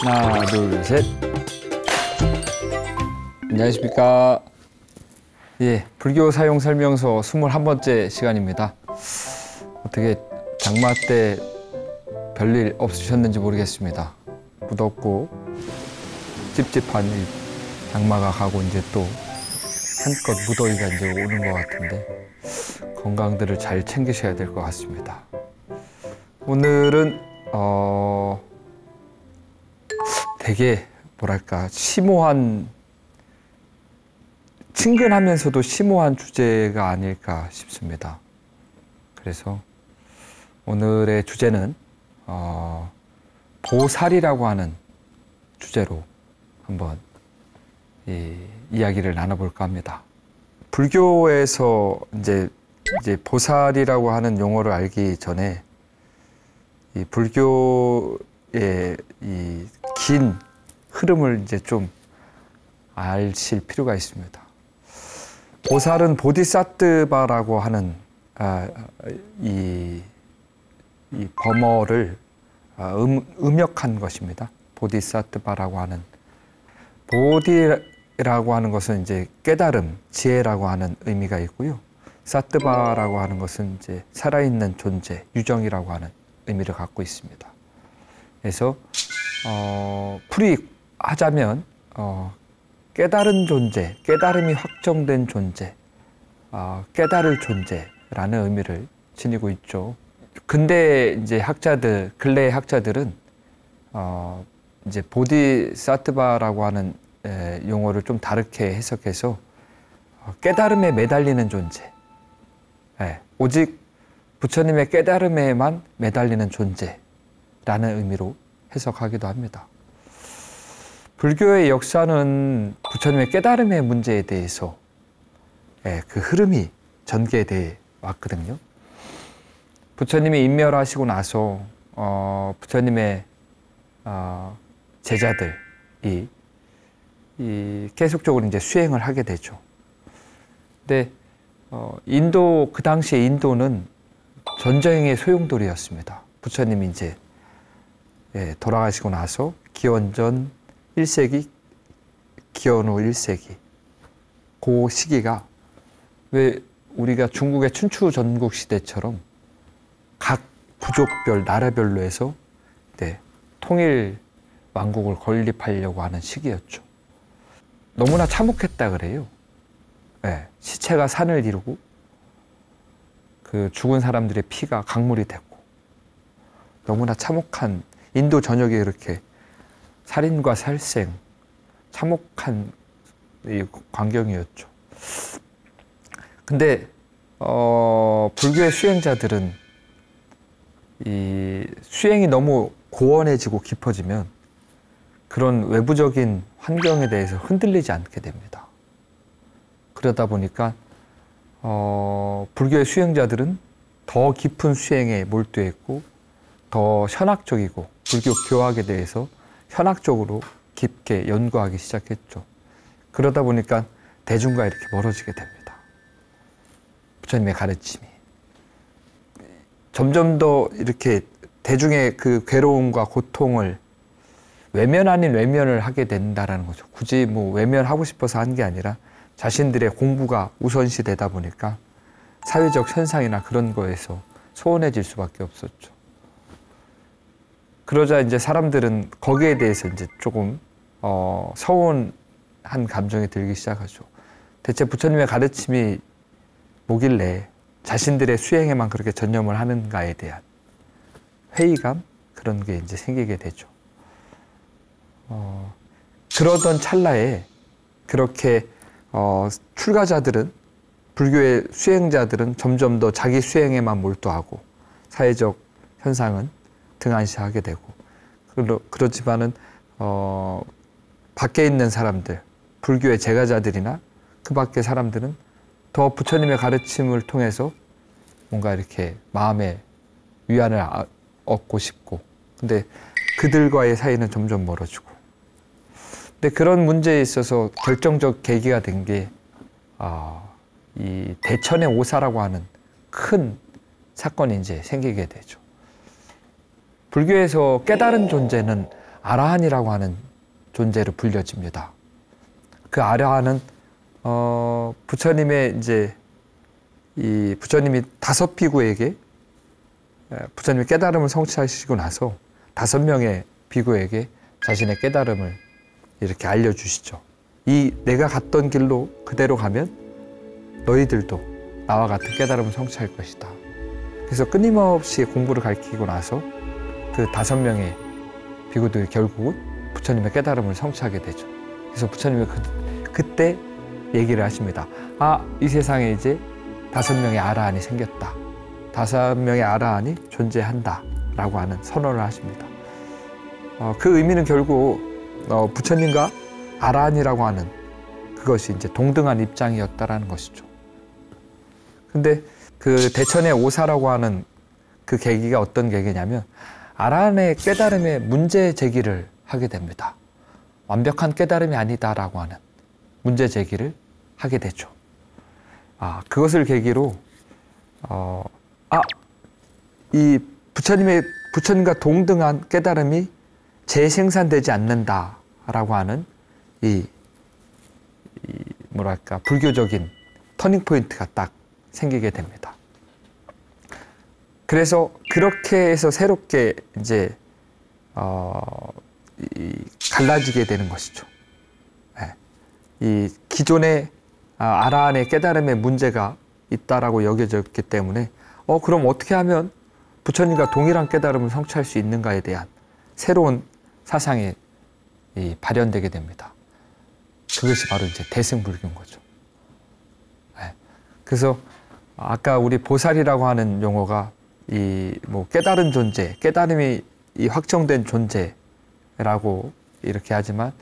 하나, 둘, 셋. 안녕하십니까. 예, 불교 사용 설명서 21번째 시간입니다. 어떻게 장마 때 별일 없으셨는지 모르겠습니다. 무덥고 찝찝한 이 장마가 가고 이제 또 한껏 무더위가 이제 오는 것 같은데 건강들을 잘 챙기셔야 될 것 같습니다. 오늘은 되게 뭐랄까 심오한, 친근하면서도 심오한 주제가 아닐까 싶습니다. 그래서 오늘의 주제는 보살이라고 하는 주제로 한번 이야기를 나눠볼까 합니다. 불교에서 이제 보살이라고 하는 용어를 알기 전에 이 불교의 이 긴 흐름을 이제 좀 아실 필요가 있습니다. 보살은 보디사트바라고 하는 이 범어를 음역한 것입니다. 보디사트바라고 하는, 보디라고 하는 것은 이제 깨달음, 지혜라고 하는 의미가 있고요. 사트바라고 하는 것은 이제 살아있는 존재, 유정이라고 하는 의미를 갖고 있습니다. 그래서 풀이하자면 깨달은 존재, 깨달음이 확정된 존재, 깨달을 존재라는 의미를 지니고 있죠. 근대 이제 학자들, 근래의 학자들은 이제 보디사트바라고 하는 용어를 좀 다르게 해석해서 깨달음에 매달리는 존재, 오직 부처님의 깨달음에만 매달리는 존재라는 의미로 해석하기도 합니다. 불교의 역사는 부처님의 깨달음의 문제에 대해서 그 흐름이 전개돼 왔거든요. 부처님이 인멸하시고 나서 부처님의 제자들이 계속적으로 이제 수행을 하게 되죠. 근데 인도, 그 당시에 인도는 전쟁의 소용돌이였습니다. 부처님이 이제 돌아가시고 나서 기원전 1세기, 기원 후 1세기, 그 시기가 왜 우리가 중국의 춘추 전국 시대처럼 각 부족별, 나라별로 해서 통일 왕국을 건립하려고 하는 시기였죠. 너무나 참혹했다 그래요. 시체가 산을 이루고 그 죽은 사람들의 피가 강물이 됐고 너무나 참혹한, 인도 전역에 이렇게 살인과 살생, 참혹한 이 광경이었죠. 근데 불교의 수행자들은 이 수행이 너무 고원해지고 깊어지면 그런 외부적인 환경에 대해서 흔들리지 않게 됩니다. 그러다 보니까 불교의 수행자들은 더 깊은 수행에 몰두했고 더 현학적이고 불교 교학에 대해서 현학적으로 깊게 연구하기 시작했죠. 그러다 보니까 대중과 이렇게 멀어지게 됩니다. 부처님의 가르침이 점점 더 이렇게 대중의 그 괴로움과 고통을 외면 아닌 외면을 하게 된다라는 거죠. 굳이 뭐 외면하고 싶어서 한 게 아니라 자신들의 공부가 우선시 되다 보니까 사회적 현상이나 그런 거에서 소원해질 수밖에 없었죠. 그러자 이제 사람들은 거기에 대해서 이제 조금 서운한 감정이 들기 시작하죠. 대체 부처님의 가르침이 뭐길래 자신들의 수행에만 그렇게 전념을 하는가에 대한 회의감, 그런 게 이제 생기게 되죠. 그러던 찰나에 그렇게 출가자들은, 불교의 수행자들은 점점 더 자기 수행에만 몰두하고 사회적 현상은 등한시하게 되고, 그렇지만은 밖에 있는 사람들, 불교의 제가자들이나 그 밖의 사람들은 더 부처님의 가르침을 통해서 뭔가 이렇게 마음의 위안을 얻고 싶고, 근데 그들과의 사이는 점점 멀어지고. 근데 그런 문제에 있어서 결정적 계기가 된 게 이 대천의 오사라고 하는 큰 사건이 이제 생기게 되죠. 불교에서 깨달은 존재는 아라한이라고 하는 존재로 불려집니다. 그 아라한은 부처님의 이제 이 부처님이 5비구에게 부처님의 깨달음을 성취하시고 나서 5명의 비구에게 자신의 깨달음을 이렇게 알려주시죠. 이 내가 갔던 길로 그대로 가면 너희들도 나와 같은 깨달음을 성취할 것이다. 그래서 끊임없이 공부를 가르치고 나서 그 5명의 비구들이 결국은 부처님의 깨달음을 성취하게 되죠. 그래서 부처님이 그때 얘기를 하십니다. 아, 이 세상에 이제 5명의 아라한이 생겼다. 5명의 아라한이 존재한다. 라고 하는 선언을 하십니다. 그 의미는 결국 부처님과 아라한이라고 하는 그것이 이제 동등한 입장이었다라는 것이죠. 근데 그 대천의 오사라고 하는 그 계기가 어떤 계기냐면 아라한의 깨달음에 문제 제기를 하게 됩니다. 완벽한 깨달음이 아니다라고 하는 문제 제기를 하게 되죠. 그것을 계기로 이 부처님과 동등한 깨달음이 재생산되지 않는다라고 하는 이 뭐랄까 불교적인 터닝 포인트가 딱 생기게 됩니다. 그래서 그렇게 해서 새롭게 이제 갈라지게 되는 것이죠. 네. 이 기존의 아라한의 깨달음에 문제가 있다라고 여겨졌기 때문에 그럼 어떻게 하면 부처님과 동일한 깨달음을 성취할 수 있는가에 대한 새로운 사상이 발현되게 됩니다. 그것이 바로 이제 대승불교인 거죠. 네. 그래서 아까 우리 보살이라고 하는 용어가 뭐 깨달은 존재, 깨달음이 확정된 존재라고 이렇게 하지만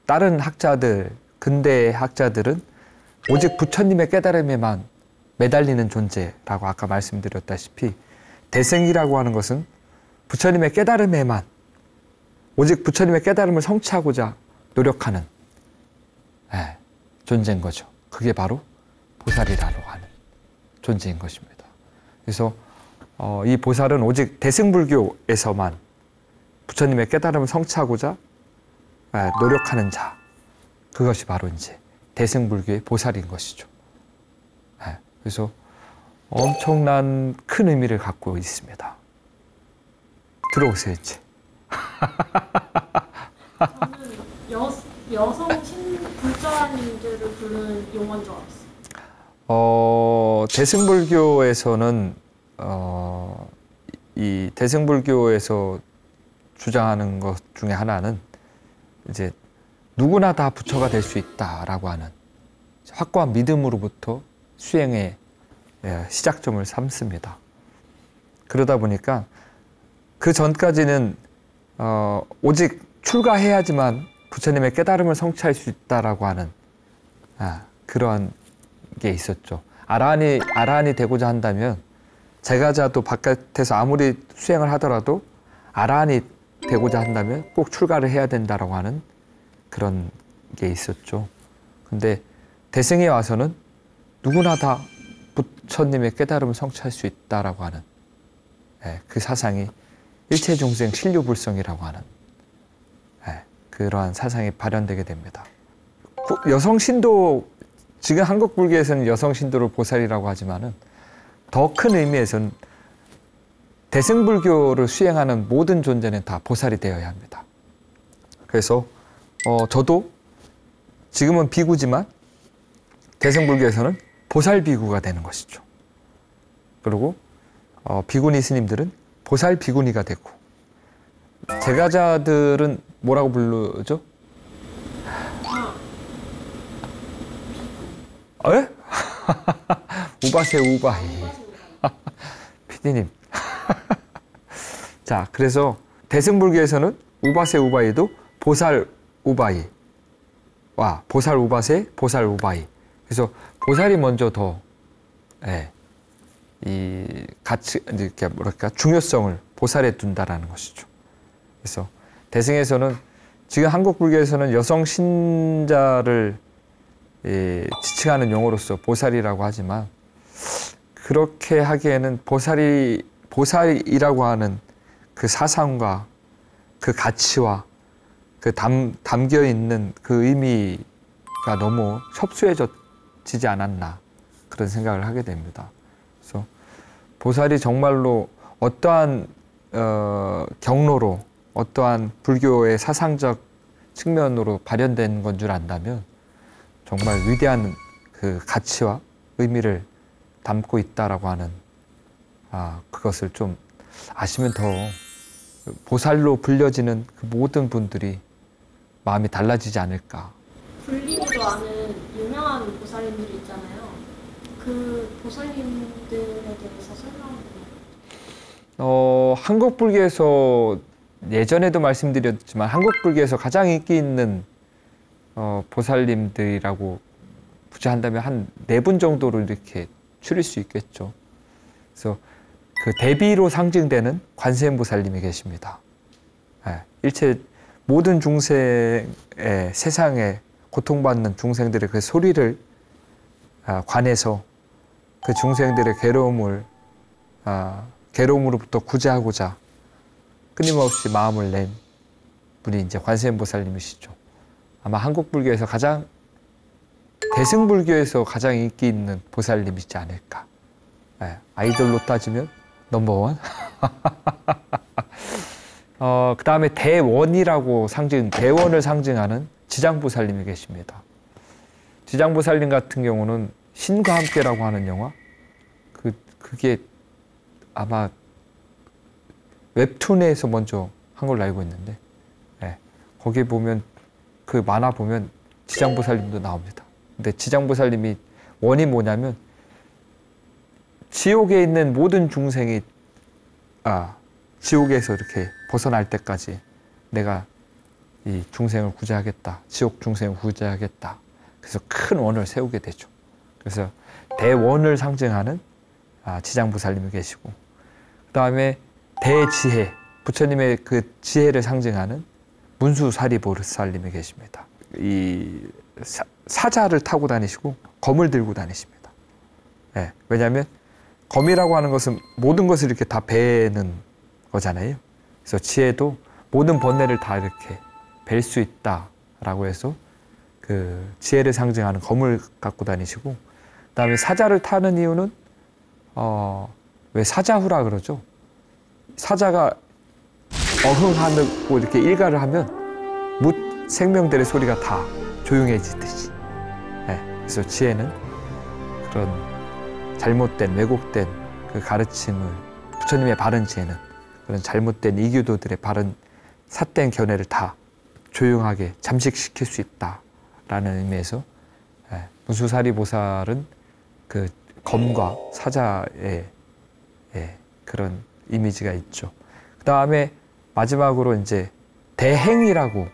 다른 학자들, 근대 학자들은 오직 부처님의 깨달음에만 매달리는 존재라고 아까 말씀드렸다시피 대승이라고 하는 것은 부처님의 깨달음에만 오직 부처님의 깨달음을 성취하고자 노력하는 존재인 거죠. 그게 바로 보살이라고 하는 존재인 것입니다. 그래서 이 보살은 오직 대승불교에서만 부처님의 깨달음을 성취하고자 노력하는 자, 그것이 바로 이제 대승불교의 보살인 것이죠. 그래서 엄청난 큰 의미를 갖고 있습니다. 들어오세요, 이제. 저는 여성 불자님들을 부르는 용어인 줄 알았어요. 대승불교에서는 이 대승불교에서 주장하는 것 중에 하나는 이제 누구나 다 부처가 될 수 있다라고 하는 확고한 믿음으로부터 수행의 시작점을 삼습니다. 그러다 보니까 그 전까지는 오직 출가해야지만 부처님의 깨달음을 성취할 수 있다라고 하는 그러한 게 있었죠. 아라한이 되고자 한다면 제가자도 바깥에서 아무리 수행을 하더라도 아라한이 되고자 한다면 꼭 출가를 해야 된다라고 하는 그런 게 있었죠. 근데 대승에 와서는 누구나 다 부처님의 깨달음을 성취할 수 있다라고 하는 그 사상이 일체중생 신류불성이라고 하는 그러한 사상이 발현되게 됩니다. 여성 신도, 지금 한국 불교에서는 여성 신도를 보살이라고 하지만은 더 큰 의미에서는 대승불교를 수행하는 모든 존재는 다 보살이 되어야 합니다. 그래서 저도 지금은 비구지만 대승불교에서는 보살 비구가 되는 것이죠. 그리고 비구니 스님들은 보살 비구니가 되고 제가자들은 뭐라고 부르죠? 에? 우바세 우바이. 피디님. 자, 그래서 대승불교에서는 우바세 우바이도 보살 우바이와 보살 우바세, 보살 우바이. 그래서 보살이 먼저 더 이 가치, 이렇게 뭐랄까 중요성을 보살에 둔다라는 것이죠. 그래서 대승에서는 지금 한국 불교에서는 여성 신자를 지칭하는 용어로서 보살이라고 하지만 그렇게 하기에는 보살이라고 하는 그 사상과 그 가치와 그 담겨 있는 그 의미가 너무 협소해지지 않았나 그런 생각을 하게 됩니다. 그래서 보살이 정말로 어떠한 경로로 어떠한 불교의 사상적 측면으로 발현된 건 줄 안다면 정말 위대한 그 가치와 의미를 담고 있다라고 하는 그것을 좀 아시면 더 보살로 불려지는 그 모든 분들이 마음이 달라지지 않을까. 불리기도 아는 유명한 보살님들이 있잖아요. 그 보살님들에 대해서 설명해 주세요. 한국 불교에서 예전에도 말씀드렸지만 한국 불교에서 가장 인기 있는 보살님들이라고 부자한다면 한 4분 정도로 이렇게 추릴 수 있겠죠. 그래서 그 대비로 상징되는 관세음 보살님이 계십니다. 일체 모든 중생의 세상에 고통받는 중생들의 그 소리를 관해서 그 중생들의 괴로움으로부터 구제하고자 끊임없이 마음을 낸 분이 이제 관세음 보살님이시죠. 아마 한국 불교에서 대승불교에서 가장 인기 있는 보살님이지 않을까. 아이돌로 따지면 넘버원. 그 다음에 대원을 상징하는 지장보살님이 계십니다. 지장보살님 같은 경우는 신과 함께라고 하는 영화, 그게 아마 웹툰에서 먼저 한 걸로 알고 있는데, 거기 보면 그 만화 보면 지장보살님도 나옵니다. 근데 지장보살님이 원이 뭐냐면 지옥에 있는 모든 중생이 지옥에서 이렇게 벗어날 때까지 내가 이 중생을 구제하겠다. 지옥 중생을 구제하겠다. 그래서 큰 원을 세우게 되죠. 그래서 대원을 상징하는 지장보살님이 계시고, 그 다음에 대지혜, 부처님의 그 지혜를 상징하는 문수사리보살님이 계십니다. 이 사자를 타고 다니시고 검을 들고 다니십니다. 왜냐하면 검이라고 하는 것은 모든 것을 이렇게 다 베는 거잖아요. 그래서 지혜도 모든 번뇌를 다 이렇게 벨 수 있다라고 해서 그 지혜를 상징하는 검을 갖고 다니시고, 그다음에 사자를 타는 이유는 왜 사자후라 그러죠? 사자가 어흥하고 이렇게 일가를 하면 뭇 생명들의 소리가 다 조용해지듯이. 그래서 지혜는 그런 잘못된 왜곡된 그 가르침을, 부처님의 바른 지혜는 그런 잘못된 이교도들의 바른 삿된 견해를 다 조용하게 잠식시킬 수 있다라는 의미에서 문수사리 보살은 그 검과 사자의 그런 이미지가 있죠. 그 다음에 마지막으로 이제 대행이라고,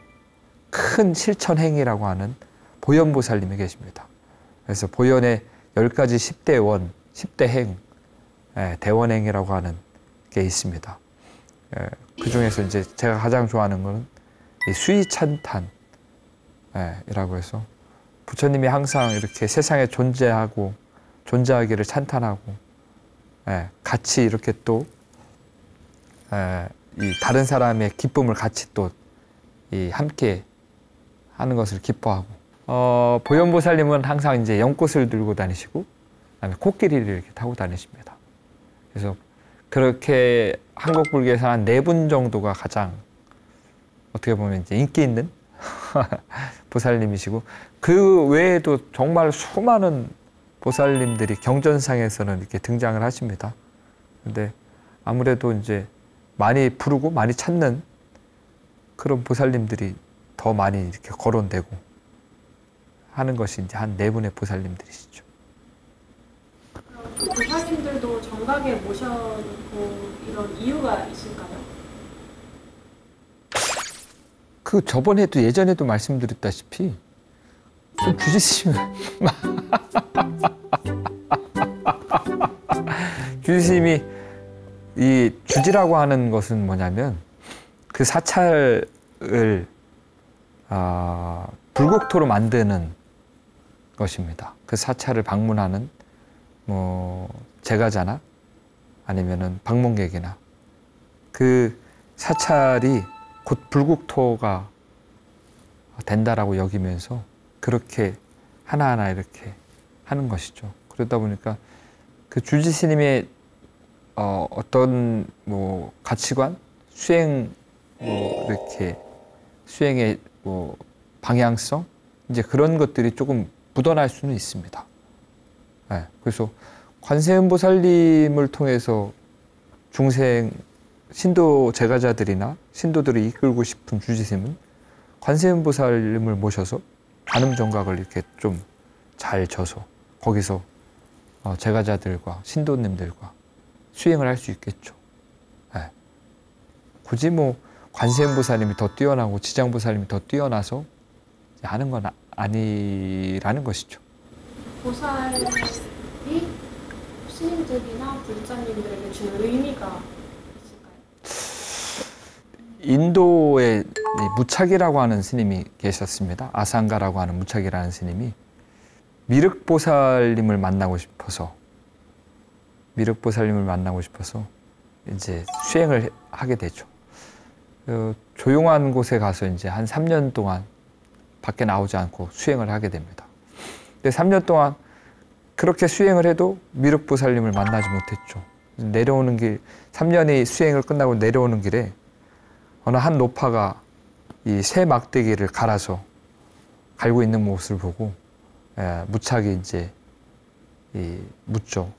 큰 실천행이라고 하는 보현보살님이 계십니다. 그래서 보현의 10가지 10대 원, 10대 행, 대원행이라고 하는 게 있습니다. 그 중에서 이제 제가 가장 좋아하는 거는 이 수의찬탄이라고 해서 부처님이 항상 이렇게 세상에 존재하기를 찬탄하고, 같이 이렇게 또 이 다른 사람의 기쁨을 같이 또 이 함께 하는 것을 기뻐하고, 보현보살님은 항상 이제 연꽃을 들고 다니시고, 그다음에 코끼리를 이렇게 타고 다니십니다. 그래서 그렇게 한국 불교에서 한 4분 정도가 가장 어떻게 보면 이제 인기 있는 보살님이시고, 그 외에도 정말 수많은 보살님들이 경전상에서는 이렇게 등장을 하십니다. 근데 아무래도 이제 많이 부르고 많이 찾는 그런 보살님들이 더 많이 이렇게 거론되고 하는 것이 이제 한 4분의 보살님들이시죠. 보살님들도 정각에 모셔놓고 이런 이유가 있을까요? 그 저번에도 예전에도 말씀드렸다시피 좀 주지스님은 주지스님이 이 주지라고 하는 것은 뭐냐면 그 사찰을 불국토로 만드는 것입니다. 그 사찰을 방문하는 뭐 제가자나 아니면은 방문객이나 그 사찰이 곧 불국토가 된다라고 여기면서 그렇게 하나하나 이렇게 하는 것이죠. 그러다 보니까 그 주지 스님의 어떤 뭐 가치관, 수행 뭐 이렇게 수행의 뭐 방향성 이제 그런 것들이 조금 묻어날 수는 있습니다. 네, 그래서 관세음보살님을 통해서 중생 신도 제가자들이나 신도들을 이끌고 싶은 주지스님은 관세음보살님을 모셔서 관음정각을 이렇게 좀 잘 져서 거기서 제가자들과 신도님들과 수행을 할 수 있겠죠. 네. 굳이 뭐 관세음보살님이 더 뛰어나고 지장보살님이 더 뛰어나서 하는 건 아니라는 것이죠. 보살이 스님들이나 불자님들에게 주는 의미가 있을까요? 인도에 무착이라고 하는 스님이 계셨습니다. 아상가라고 하는 무착이라는 스님이 미륵보살님을 만나고 싶어서 이제 수행을 하게 되죠. 조용한 곳에 가서 이제 한 3년 동안 밖에 나오지 않고 수행을 하게 됩니다. 근데 3년 동안 그렇게 수행을 해도 미륵보살님을 만나지 못했죠. 내려오는 길, 3년이 수행을 끝나고 내려오는 길에 어느 한 노파가 이 새 막대기를 갈아서 갈고 있는 모습을 보고 무착이 이제 묻죠.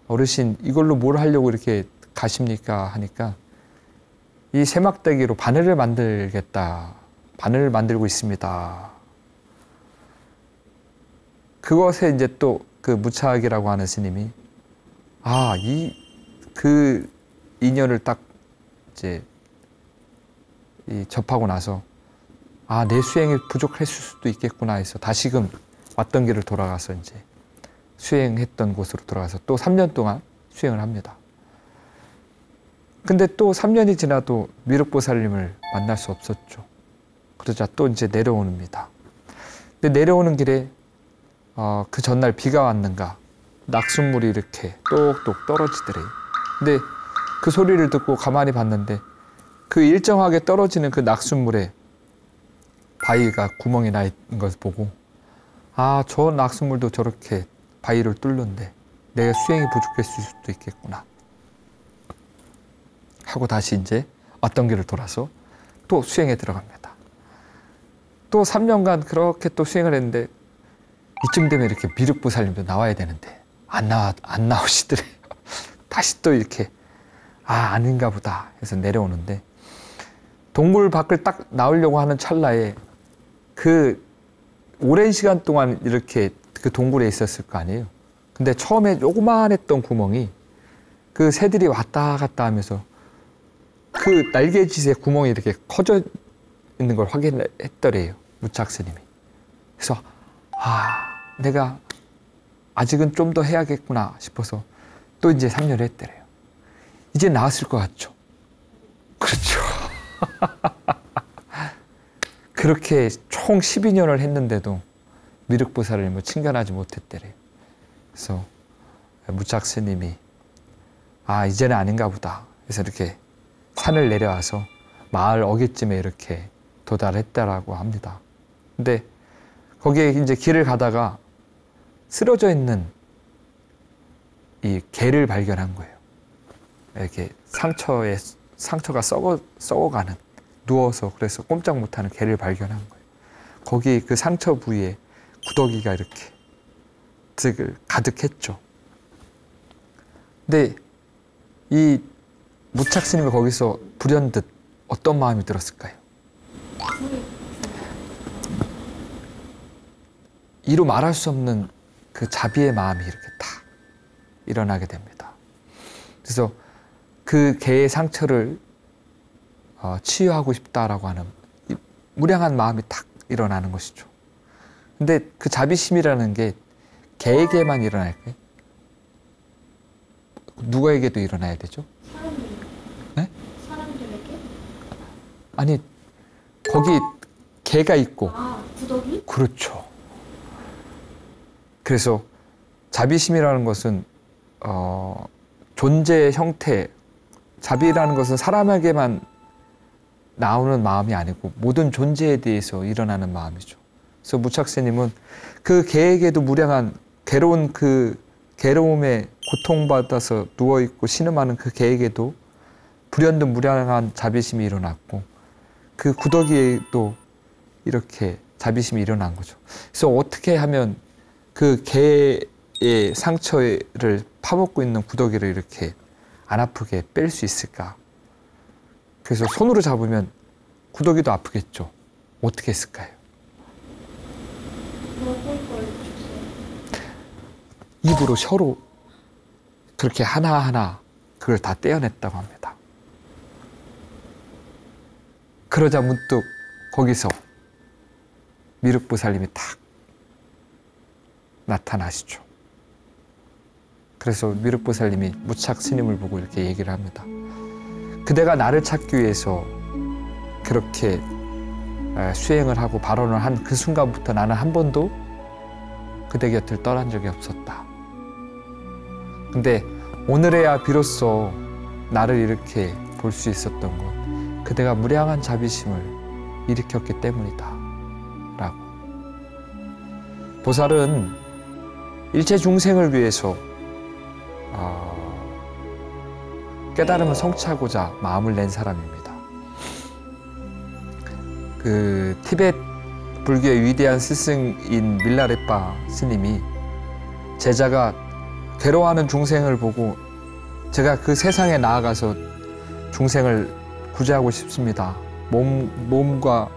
어르신 이걸로 뭘 하려고 이렇게 가십니까? 하니까 이 새 막대기로 바늘을 만들겠다. 바늘을 만들고 있습니다. 그것에 이제 또 그 무착이라고 하는 스님이 그 인연을 딱 이제 접하고 나서 내 수행이 부족했을 수도 있겠구나 해서 다시금 왔던 길을 돌아가서 이제 수행했던 곳으로 돌아가서 또 3년 동안 수행을 합니다. 근데 또 3년이 지나도 미륵보살님을 만날 수 없었죠. 그러자 또 이제 내려옵니다. 근데 내려오는 길에 그 전날 비가 왔는가 낙숫물이 이렇게 똑똑 떨어지더래요. 근데 그 소리를 듣고 가만히 봤는데 그 일정하게 떨어지는 그 낙숫물에 바위가 구멍이 나 있는 것을 보고 저 낙숫물도 저렇게 바위를 뚫는데 내가 수행이 부족했을 수도 있겠구나 하고 다시 이제 왔던 길을 돌아서 또 수행에 들어갑니다. 또 3년간 그렇게 또 수행을 했는데 이쯤 되면 이렇게 미륵보살님도 나와야 되는데 안 나오시더래요. 다시 또 이렇게 아닌가 보다 해서 내려오는데 동굴 밖을 딱 나오려고 하는 찰나에 그 오랜 시간 동안 이렇게 그 동굴에 있었을 거 아니에요. 근데 처음에 조그만했던 구멍이 그 새들이 왔다 갔다 하면서 그 날개짓에 구멍이 이렇게 커져 있는 걸 확인했더래요. 무착스님이. 그래서 내가 아직은 좀 더 해야겠구나 싶어서 또 이제 3년을 했더래요. 이제 나았을 것 같죠? 그렇죠. 그렇게 총 12년을 했는데도 미륵보살을 친견하지 못했대래요. 그래서 무착스님이 이제는 아닌가 보다 그래서 이렇게 산을 내려와서 마을 어귀쯤에 이렇게 도달했다라고 합니다. 근데 거기에 이제 길을 가다가 쓰러져 있는 이 개를 발견한 거예요. 이렇게 상처가 썩어가는, 누워서 그래서 꼼짝 못하는 개를 발견한 거예요. 거기 그 상처 부위에 구더기가 이렇게 가득했죠. 근데 이 무착스님이 거기서 불현듯 어떤 마음이 들었을까요? 이루 말할 수 없는 그 자비의 마음이 이렇게 탁 일어나게 됩니다. 그래서 그 개의 상처를 치유하고 싶다라고 하는 이 무량한 마음이 탁 일어나는 것이죠. 근데 그 자비심이라는 게 개에게만 일어날까요? 누구에게도 일어나야 되죠? 사람들에게. 네? 사람들에게? 아니, 거기 개가 있고. 구더기? 그렇죠. 그래서 자비심이라는 것은 존재의 형태, 자비라는 것은 사람에게만 나오는 마음이 아니고 모든 존재에 대해서 일어나는 마음이죠. 그래서 무착스님은 그 개에게도 무량한 괴로운 그 괴로움에 고통받아서 누워있고 신음하는 그 개에게도 불현듯 무량한 자비심이 일어났고 그 구더기에도 이렇게 자비심이 일어난 거죠. 그래서 어떻게 하면 그 개의 상처를 파먹고 있는 구더기를 이렇게 안 아프게 뺄 수 있을까? 그래서 손으로 잡으면 구더기도 아프겠죠. 어떻게 했을까요? 먹을 걸 주세요. 입으로 혀로 그렇게 하나하나 그걸 다 떼어냈다고 합니다. 그러자 문득 거기서 미륵보살님이 탁 나타나시죠. 그래서 미륵보살님이 무착 스님을 보고 이렇게 얘기를 합니다. 그대가 나를 찾기 위해서 그렇게 수행을 하고 발언을 한 그 순간부터 나는 한 번도 그대 곁을 떠난 적이 없었다. 근데 오늘에야 비로소 나를 이렇게 볼 수 있었던 건 그대가 무량한 자비심을 일으켰기 때문이다. 라고. 보살은 일체 중생을 위해서 깨달음을 성취하고자 마음을 낸 사람입니다. 그 티베트 불교의 위대한 스승인 밀라레파 스님이 제자가 괴로워하는 중생을 보고 제가 그 세상에 나아가서 중생을 구제하고 싶습니다. 몸과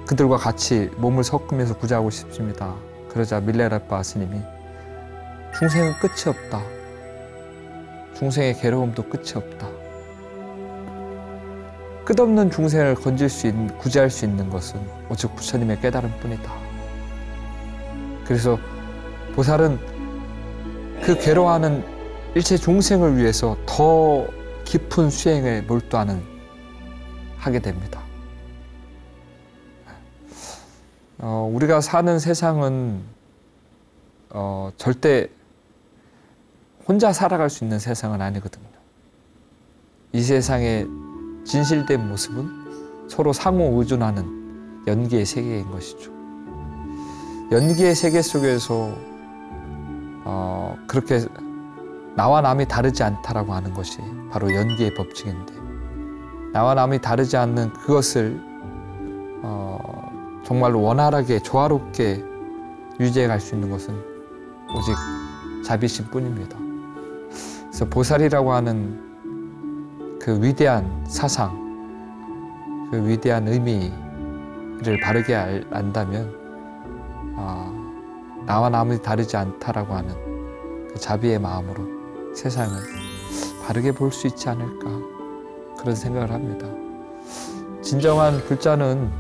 그들과 같이 몸을 섞으면서 구제하고 싶습니다. 그러자 밀라레파 스님이 중생은 끝이 없다. 중생의 괴로움도 끝이 없다. 끝없는 중생을 구제할 수 있는 것은 오직 부처님의 깨달음뿐이다. 그래서 보살은 그 괴로워하는 일체 중생을 위해서 더 깊은 수행에 하게 됩니다. 우리가 사는 세상은 절대 혼자 살아갈 수 있는 세상은 아니거든요. 이 세상의 진실된 모습은 서로 상호 의존하는 연기의 세계인 것이죠. 연기의 세계 속에서 그렇게 나와 남이 다르지 않다라고 하는 것이 바로 연기의 법칙인데, 나와 남이 다르지 않는 그것을 정말로 원활하게 조화롭게 유지해 갈 수 있는 것은 오직 자비심뿐입니다. 그래서 보살이라고 하는 그 위대한 사상, 그 위대한 의미를 바르게 안다면 나와 남이 다르지 않다라고 하는 그 자비의 마음으로 세상을 바르게 볼 수 있지 않을까, 그런 생각을 합니다. 진정한 불자는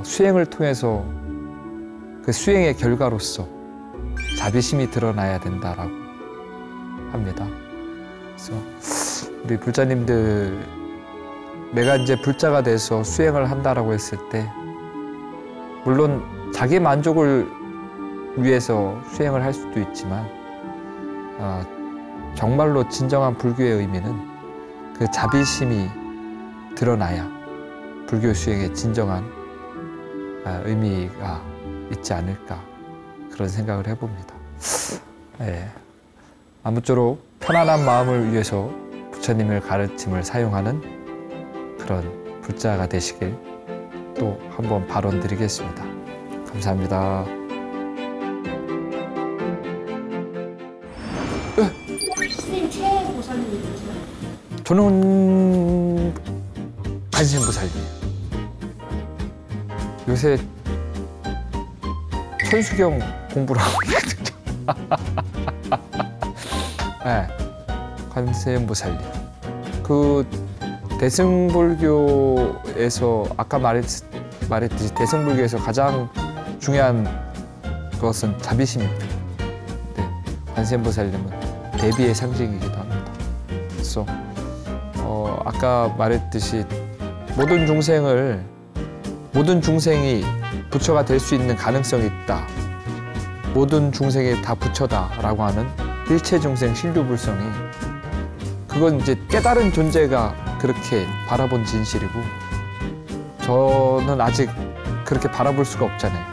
수행을 통해서 그 수행의 결과로서 자비심이 드러나야 된다라고 합니다. 그래서 우리 불자님들, 내가 이제 불자가 돼서 수행을 한다라고 했을 때 물론 자기 만족을 위해서 수행을 할 수도 있지만 정말로 진정한 불교의 의미는 그 자비심이 드러나야 불교 수행의 진정한 의미가 있지 않을까, 그런 생각을 해봅니다. 네. 아무쪼록 편안한 마음을 위해서 부처님의 가르침을 사용하는 그런 불자가 되시길 또 한번 발언드리겠습니다. 감사합니다. 선생님 최애 보살님 누구세요? 저는 관세음보살이에요. 요새 천수경 공부를 하고 있거든요. 네, 관세음보살님. 그 대승불교에서 아까 말했듯이 대승불교에서 가장 중요한 것은 자비심입니다. 네, 관세음보살님은 대비의 상징이기도 합니다. 그래서 아까 말했듯이 모든 중생이 부처가 될 수 있는 가능성이 있다. 모든 중생이 다 부처다라고 하는 일체 중생 신류불성이, 그건 이제 깨달은 존재가 그렇게 바라본 진실이고 저는 아직 그렇게 바라볼 수가 없잖아요.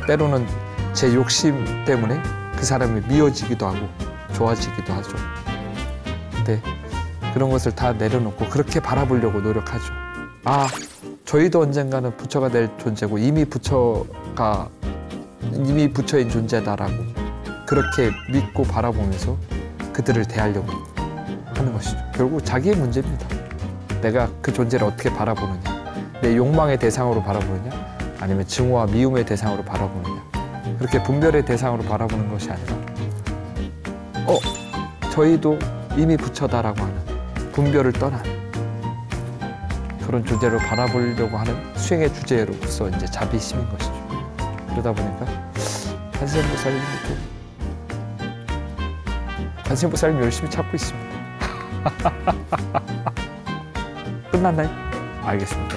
때로는 제 욕심 때문에 그 사람이 미워지기도 하고 좋아지기도 하죠. 근데 그런 것을 다 내려놓고 그렇게 바라보려고 노력하죠. 아, 저희도 언젠가는 부처가 될 존재고 이미 부처인 존재다라고 그렇게 믿고 바라보면서 그들을 대하려고 하는 것이죠. 결국 자기의 문제입니다. 내가 그 존재를 어떻게 바라보느냐, 내 욕망의 대상으로 바라보느냐, 아니면 증오와 미움의 대상으로 바라보느냐, 그렇게 분별의 대상으로 바라보는 것이 아니라 저희도 이미 부처다라고 하는 분별을 떠난 그런 존재로 바라보려고 하는 수행의 주제로서 이제 자비심인 것이죠. 그러다 보니까 관세음보살님 열심히 찾고 있습니다. 끝났나요? 알겠습니다.